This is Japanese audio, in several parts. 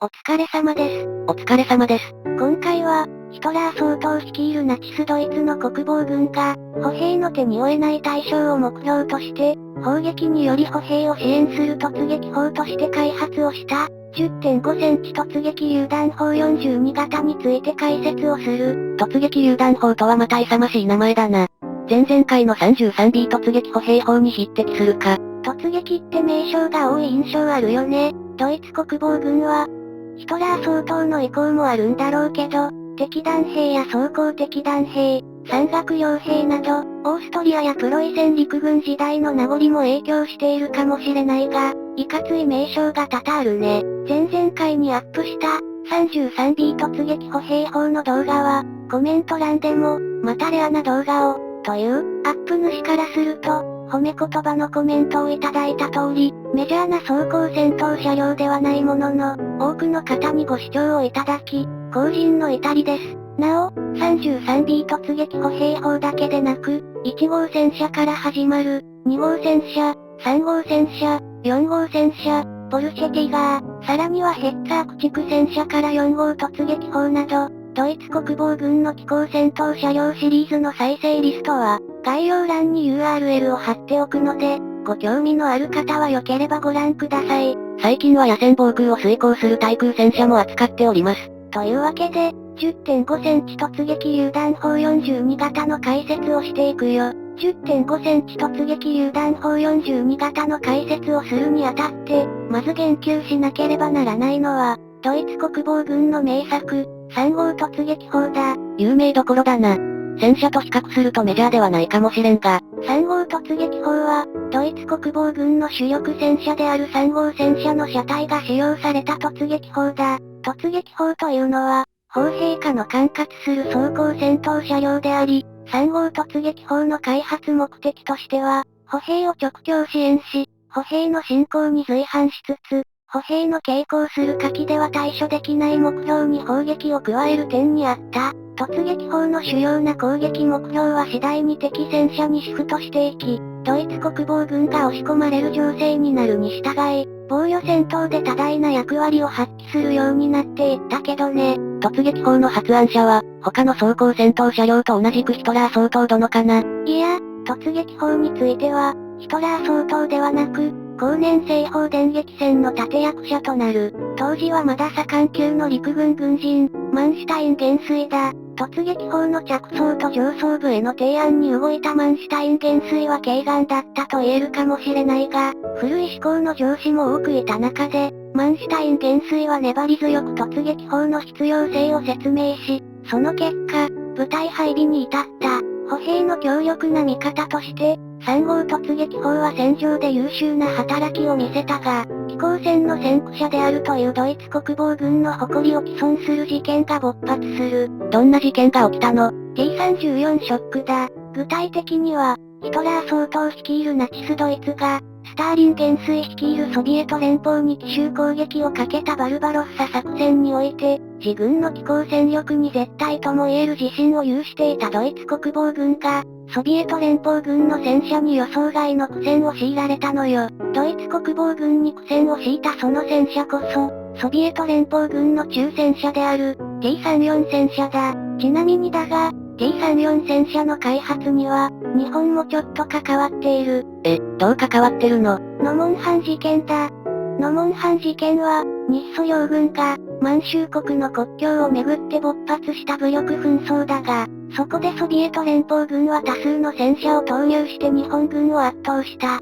お疲れ様です。お疲れ様です。今回は、ヒトラー総統率いるナチスドイツの国防軍が、歩兵の手に負えない対象を目標として、砲撃により歩兵を支援する突撃砲として開発をした、10.5 センチ突撃榴弾砲42型について解説をする。突撃榴弾砲とはまた勇ましい名前だな。前々回の 33B 突撃歩兵砲に匹敵するか。突撃って名称が多い印象あるよね。ドイツ国防軍は、ヒトラー総統の意向もあるんだろうけど、敵弾兵や装甲敵弾兵、山岳傭兵など、オーストリアやプロイセン陸軍時代の名残も影響しているかもしれないが、いかつい名称が多々あるね。前々回にアップした、33B 突撃歩兵砲の動画は、コメント欄でも、またレアな動画を、という、アップ主からすると、褒め言葉のコメントをいただいた通り、メジャーな装甲戦闘車両ではないものの、多くの方にご視聴をいただき、後人の至りです。なお、33B 突撃歩兵砲だけでなく、1号戦車から始まる、2号戦車、3号戦車、4号戦車、ポルシェティガー、さらにはヘッツァー駆逐戦車から4号突撃砲など、ドイツ国防軍の機構戦闘車両シリーズの再生リストは、概要欄に URL を貼っておくので、ご興味のある方は良ければご覧ください。最近は野戦防空を遂行する対空戦車も扱っております。というわけで、10.5 センチ突撃榴弾砲42型の解説をしていくよ。10.5 センチ突撃榴弾砲42型の解説をするにあたって、まず言及しなければならないのは、ドイツ国防軍の名作、3号突撃砲だ。有名どころだな。戦車と比較するとメジャーではないかもしれんが。3号突撃砲は、ドイツ国防軍の主力戦車である3号戦車の車体が使用された突撃砲だ。突撃砲というのは、砲兵下の管轄する装甲戦闘車両であり、3号突撃砲の開発目的としては、歩兵を直強支援し、歩兵の進行に随伴しつつ、歩兵の傾向する火器では対処できない目標に砲撃を加える点にあった。突撃砲の主要な攻撃目標は次第に敵戦車にシフトしていき、ドイツ国防軍が押し込まれる情勢になるに従い、防御戦闘で多大な役割を発揮するようになっていったけどね。突撃砲の発案者は、他の装甲戦闘車両と同じくヒトラー総統殿かな。いや、突撃砲については、ヒトラー総統ではなく、後年西方電撃戦の立役者となる、当時はまだ左官級の陸軍軍人、マンシュタイン元帥だ。突撃砲の着装と上層部への提案に動いたマンシュタイン元帥は軽眼だったと言えるかもしれないが、古い思考の上司も多くいた中で、マンシュタイン元帥は粘り強く突撃砲の必要性を説明し、その結果、部隊配備に至った。歩兵の強力な味方として、3号突撃砲は戦場で優秀な働きを見せたが、機構戦の先駆者であるというドイツ国防軍の誇りを毀損する事件が勃発する。どんな事件が起きたの？ T34 ショックだ。具体的には、ヒトラー総統率いるナチスドイツが、スターリン元帥率いるソビエト連邦に奇襲攻撃をかけたバルバロッサ作戦において、自軍の機構戦力に絶対とも言える自信を有していたドイツ国防軍が、ソビエト連邦軍の戦車に予想外の苦戦を強いられたのよ。ドイツ国防軍に苦戦を強いたその戦車こそ、ソビエト連邦軍の中戦車である、T34 戦車だ。ちなみにだが、T34 戦車の開発には、日本もちょっと関わっている。どう関わってるの？ノモンハン事件だ。ノモンハン事件は、日ソ両軍が、満州国の国境をめぐって勃発した武力紛争だが、そこでソビエト連邦軍は多数の戦車を投入して日本軍を圧倒した。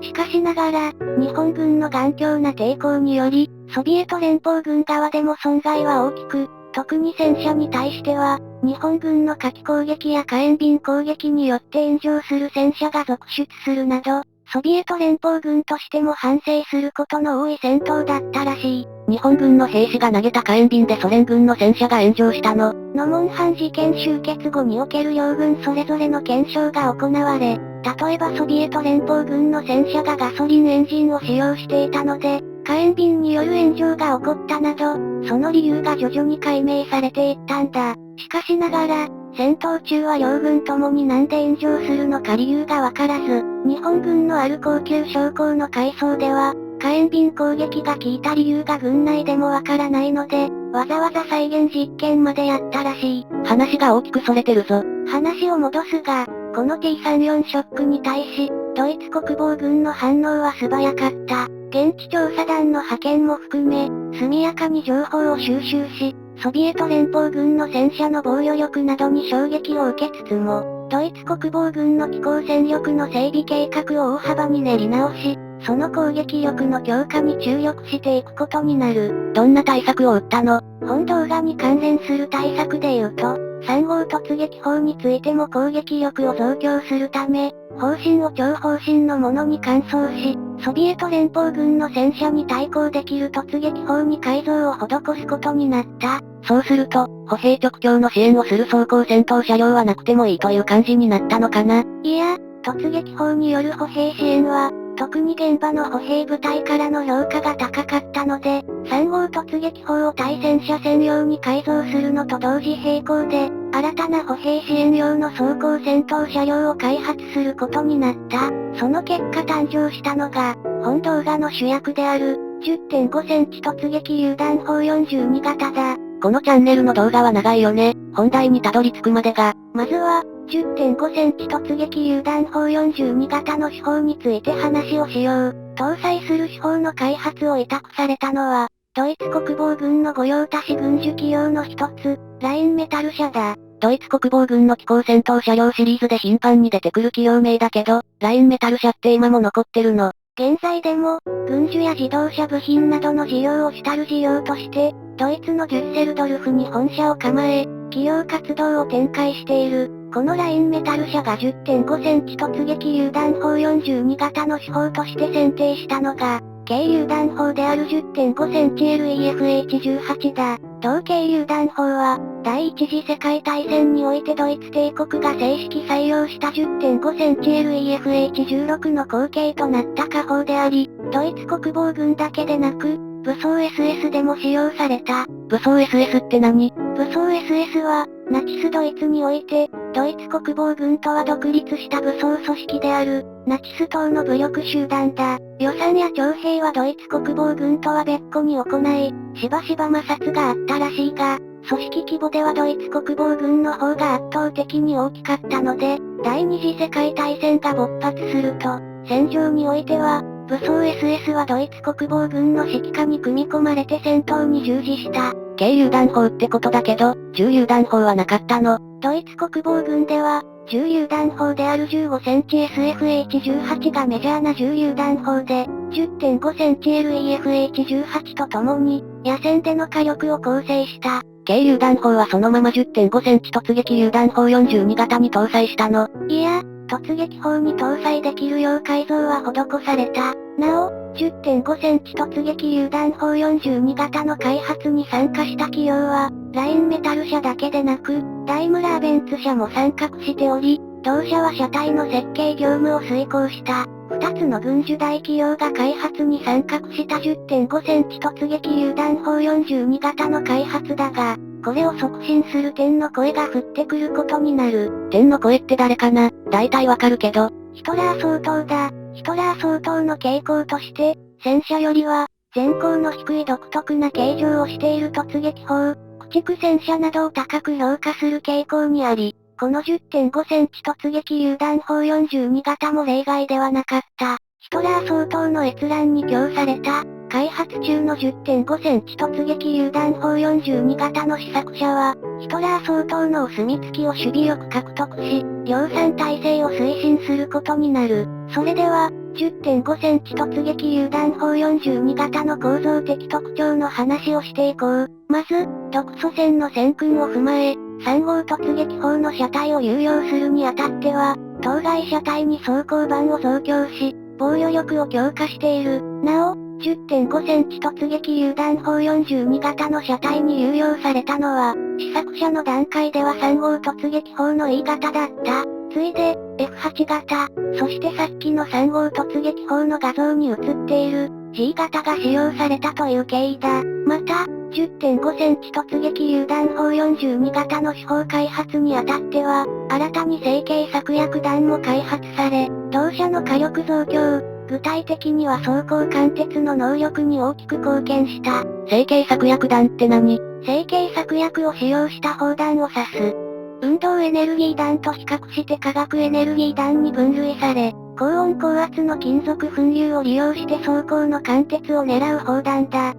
しかしながら、日本軍の頑強な抵抗により、ソビエト連邦軍側でも損害は大きく、特に戦車に対しては、日本軍の火器攻撃や火炎瓶攻撃によって炎上する戦車が続出するなど、ソビエト連邦軍としても反省することの多い戦闘だったらしい。日本軍の兵士が投げた火炎瓶でソ連軍の戦車が炎上したの。ノモンハン事件終結後における両軍それぞれの検証が行われ、例えばソビエト連邦軍の戦車がガソリンエンジンを使用していたので、火炎瓶による炎上が起こったなど、その理由が徐々に解明されていったんだ。しかしながら、戦闘中は両軍ともになんで炎上するのか理由がわからず、日本軍のある高級将校の回想では、火炎瓶攻撃が効いた理由が軍内でもわからないので、わざわざ再現実験までやったらしい。話が大きくそれてるぞ。話を戻すが、この T34 ショックに対し、ドイツ国防軍の反応は素早かった。現地調査団の派遣も含め、速やかに情報を収集し、ソビエト連邦軍の戦車の防御力などに衝撃を受けつつも、ドイツ国防軍の機構戦力の整備計画を大幅に練り直し、その攻撃力の強化に注力していくことになる。どんな対策を打ったの？本動画に関連する対策で言うと、3号突撃砲についても攻撃力を増強するため、砲身を超砲身のものに換装し、ソビエト連邦軍の戦車に対抗できる突撃砲に改造を施すことになった。そうすると、歩兵直供の支援をする装甲戦闘車両はなくてもいいという感じになったのかな？いや、突撃砲による歩兵支援は、特に現場の歩兵部隊からの評価が高かったので、3号突撃砲を対戦車専用に改造するのと同時並行で、新たな歩兵支援用の装甲戦闘車両を開発することになった。その結果誕生したのが、本動画の主役である、10.5 センチ突撃榴弾砲42型だ。このチャンネルの動画は長いよね。本題にたどり着くまでが。まずは、10.5 センチ突撃榴弾砲42型の手法について話をしよう。搭載する手法の開発を委託されたのは、ドイツ国防軍の御用達軍需企業の一つ、ラインメタル社だ。ドイツ国防軍の機構戦闘車両シリーズで頻繁に出てくる企業名だけど、ラインメタル社って今も残ってるの？現在でも、軍需や自動車部品などの事業を主たる事業として、ドイツのデュッセルドルフに本社を構え、企業活動を展開している。このラインメタル社が 10.5 センチ突撃榴弾砲42型の手法として選定したのが、軽榴弾砲である 10.5 センチ LEFH18 だ。同軽榴弾砲は、第一次世界大戦においてドイツ帝国が正式採用した 10.5 センチ LEFH16 の後継となった火砲であり、ドイツ国防軍だけでなく、武装 SS でも使用された。武装 SS って何？武装 SS は、ナチスドイツにおいて、ドイツ国防軍とは独立した武装組織である、ナチス党の武力集団だ。予算や徴兵はドイツ国防軍とは別個に行い、しばしば摩擦があったらしいが、組織規模ではドイツ国防軍の方が圧倒的に大きかったので、第二次世界大戦が勃発すると、戦場においては、武装 SS はドイツ国防軍の指揮下に組み込まれて戦闘に従事した。軽榴弾砲ってことだけど、重榴弾砲はなかったの？ドイツ国防軍では、重榴弾砲である15センチ SFH18 がメジャーな重榴弾砲で、10.5 センチ LEFH18 と共に、野戦での火力を構成した。軽榴弾砲はそのまま 10.5 センチ突撃榴弾砲42型に搭載したの？いや、突撃砲に搭載できるよう改造は施された。なお、10.5 センチ突撃榴弾砲42型の開発に参加した企業は、ラインメタル社だけでなく、ダイムラーベンツ社も参画しており、同社は車体の設計業務を遂行した。2つの軍需大企業が開発に参画した 10.5 センチ突撃榴弾砲42型の開発だが、これを促進する天の声が降ってくることになる。天の声って誰かな？大体わかるけど。ヒトラー総統だ。ヒトラー総統の傾向として、戦車よりは、全高の低い独特な形状をしている突撃砲、駆逐戦車などを高く評価する傾向にあり、この 10.5 センチ突撃榴弾砲42型も例外ではなかった。ヒトラー総統の閲覧に供された、開発中の 10.5 センチ突撃榴弾砲42型の試作車は、ヒトラー総統のお墨付きを守備力獲得し、量産体制を推進することになる。それでは、10.5 センチ突撃榴弾砲42型の構造的特徴の話をしていこう。まず、独ソ戦の戦訓を踏まえ、3号突撃砲の車体を有用するにあたっては、当該車体に装甲板を増強し、防御力を強化している。なお、10.5 センチ突撃榴弾砲42型の車体に有用されたのは、試作車の段階では3号突撃砲の E 型だった。次いで、F8 型、そしてさっきの3号突撃砲の画像に映っている、G 型が使用されたという経緯だ。また、10.5 センチ突撃榴弾砲42型の手法開発にあたっては、新たに成型策薬弾も開発され、同社の火力増強、具体的には装甲貫徹の能力に大きく貢献した。成型策略弾って何？成型策略を使用した砲弾を指す。運動エネルギー弾と比較して化学エネルギー弾に分類され、高温高圧の金属粉粒を利用して装甲の貫徹を狙う砲弾だ。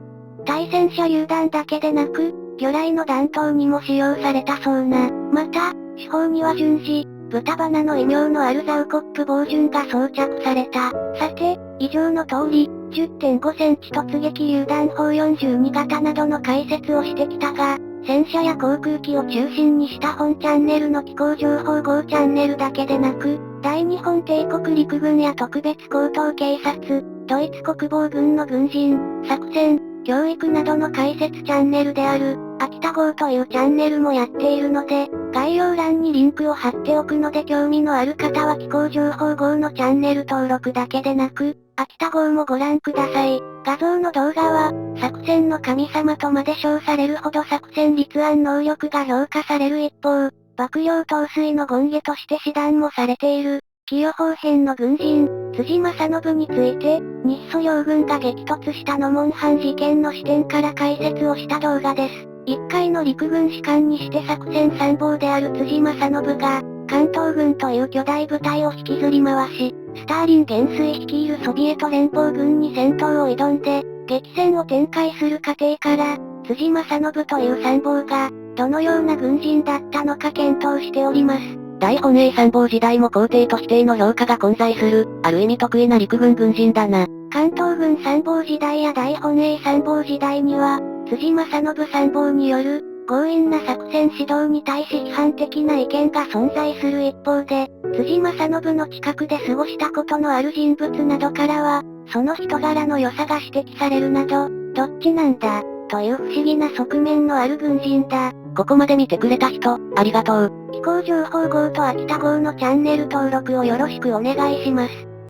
対戦車榴弾だけでなく、魚雷の弾頭にも使用されたそうな。また、四方には順次、豚鼻の異名のあるザウコップ防順が装着された。さて、以上の通り、10.5 センチ突撃榴弾砲42型などの解説をしてきたが、戦車や航空機を中心にした本チャンネルの機構情報5チャンネルだけでなく、大日本帝国陸軍や特別高等警察、ドイツ国防軍の軍人、作戦、教育などの解説チャンネルである、秋田号というチャンネルもやっているので、概要欄にリンクを貼っておくので興味のある方は機構情報号のチャンネル登録だけでなく、秋田号もご覧ください。画像の動画は、作戦の神様とまで称されるほど作戦立案能力が評価される一方、幕僚統帥の権下として師団もされている、紀予方編の軍人、辻正信について、日ソ両軍が激突したノモンハン事件の視点から解説をした動画です。一回の陸軍士官にして作戦参謀である辻正信が、関東軍という巨大部隊を引きずり回し、スターリン元帥率いるソビエト連邦軍に戦闘を挑んで、激戦を展開する過程から、辻正信という参謀が、どのような軍人だったのか検討しております。大本営参謀時代も皇帝と指定の評価が混在する、ある意味得意な陸軍軍人だな。関東軍参謀時代や大本営参謀時代には、辻正信参謀による、強引な作戦指導に対し批判的な意見が存在する一方で、辻正信の近くで過ごしたことのある人物などからは、その人柄の良さが指摘されるなど、どっちなんだ、という不思議な側面のある軍人だ。ここまで見てくれた人、ありがとう。機構情報号と秋田号のチャンネル登録をよろしくお願いします。